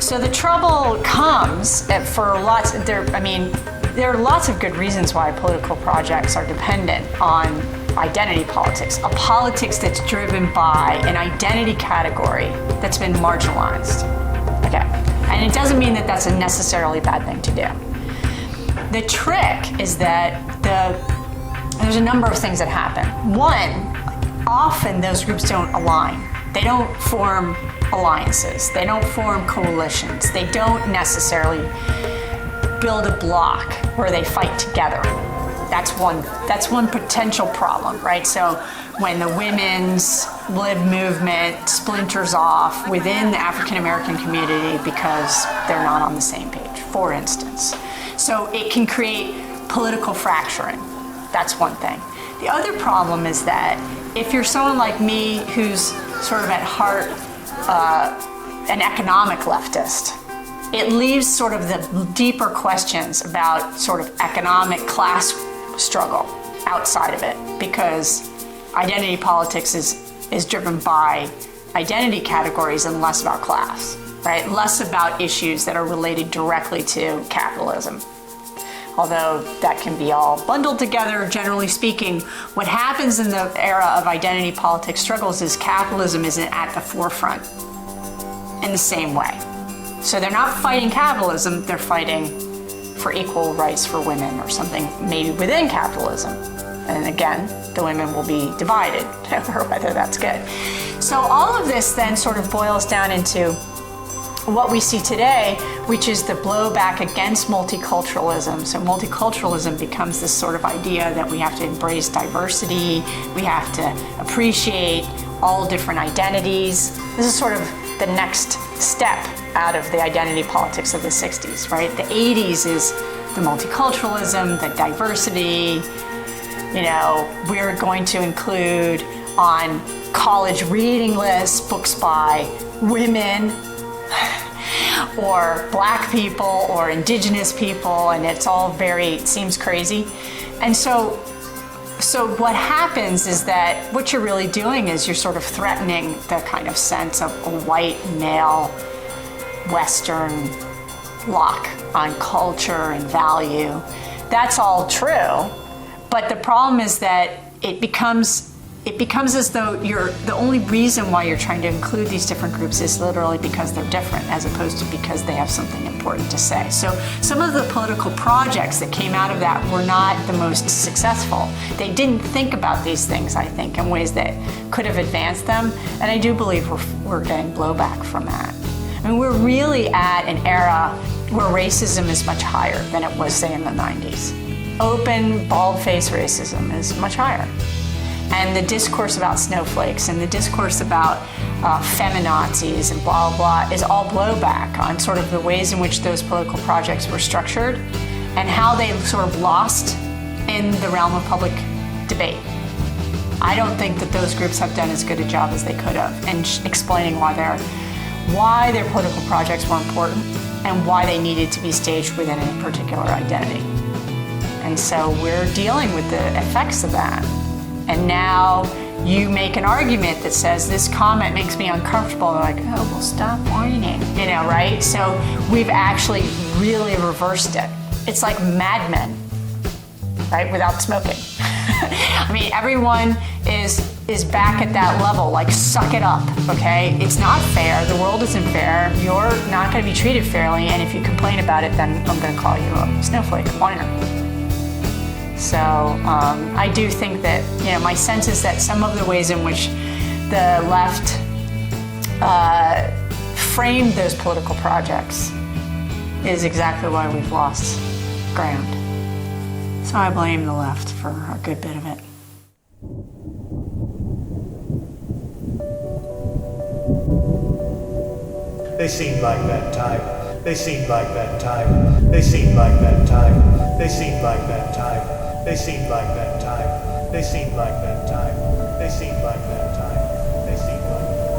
So the trouble comes for lots, there are lots of good reasons why political projects are dependent on identity politics, a politics that's driven by an identity category that's been marginalized. Okay, and it doesn't mean that that's a necessarily bad thing to do. The trick is that there's a number of things that happen. One, often those groups don't align. They don't form alliances. They don't form coalitions. They don't necessarily build a block where they fight together. That's one potential problem, right? So when the women's lib movement splinters off within the African American community because they're not on the same page, for instance. So it can create political fracturing. That's one thing. The other problem is that if you're someone like me who's sort of at heart an economic leftist, it leaves sort of the deeper questions about sort of economic class struggle outside of it, because identity politics is driven by identity categories and less about class, right? Less about issues that are related directly to capitalism. Although that can be all bundled together, generally speaking, what happens in the era of identity politics struggles is capitalism isn't at the forefront in the same way. So they're not fighting capitalism, they're fighting for equal rights for women or something maybe within capitalism. And again, the women will be divided over whether that's good. So all of this then sort of boils down into what we see today, which is the blowback against multiculturalism. So multiculturalism becomes this sort of idea that we have to embrace diversity, we have to appreciate all different identities. This is sort of the next step out of the identity politics of the 60s, right? The 80s is the multiculturalism, the diversity. You know, we're going to include on college reading lists books by women or black people or indigenous people, and it's all it seems crazy. And so what happens is that what you're really doing is you're sort of threatening the kind of sense of a white male Western lock on culture and value. That's all true, but the problem is that it becomes as though the only reason why you're trying to include these different groups is literally because they're different, as opposed to because they have something important to say. So some of the political projects that came out of that were not the most successful. They didn't think about these things, I think, in ways that could have advanced them, and I do believe we're getting blowback from that. I mean, we're really at an era where racism is much higher than it was, say, in the 90s. Open, bald-faced racism is much higher. And the discourse about snowflakes and the discourse about feminazis and blah, blah, is all blowback on sort of the ways in which those political projects were structured and how they sort of lost in the realm of public debate. I don't think that those groups have done as good a job as they could have in explaining why their political projects were important and why they needed to be staged within a particular identity. And so we're dealing with the effects of that. And now you make an argument that says this comment makes me uncomfortable. They're like, oh, well, stop whining, you know, right? So we've actually really reversed it. It's like Mad Men, right, without smoking. I mean, everyone is back at that level, like suck it up, okay? It's not fair, the world isn't fair, you're not gonna be treated fairly, and if you complain about it, then I'm gonna call you a snowflake, a whiner. So I do think that, you know, my sense is that some of the ways in which the left framed those political projects is exactly why we've lost ground. So I blame the left for a good bit of it. They seemed like that time. They seemed like that time. They seemed like that time. They seemed like that time. They seemed like that time. They seemed like that time. They seemed like that time. They seemed like that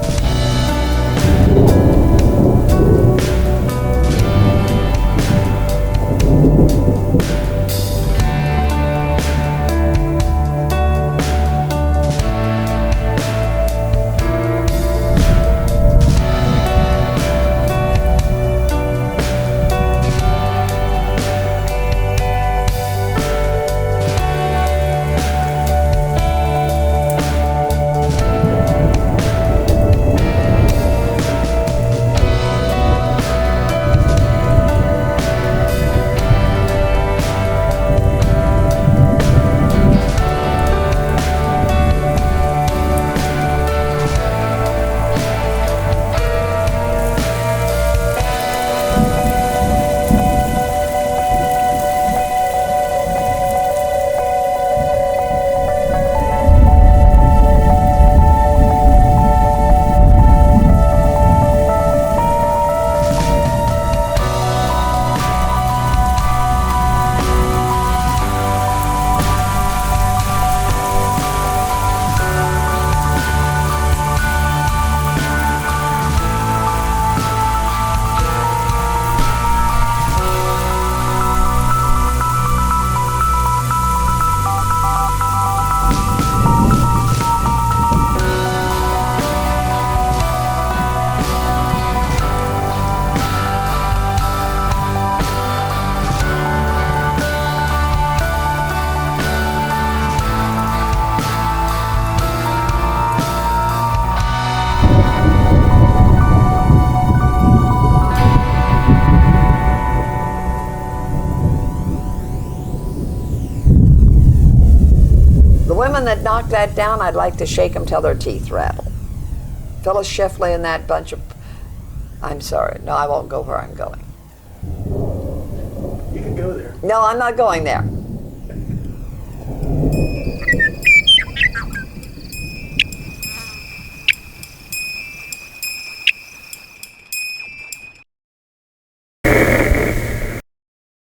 knocked that down, I'd like to shake them till their teeth rattle. Phyllis Schlafly and that bunch of... I'm sorry. No, I won't go where I'm going. You can go there. No, I'm not going there.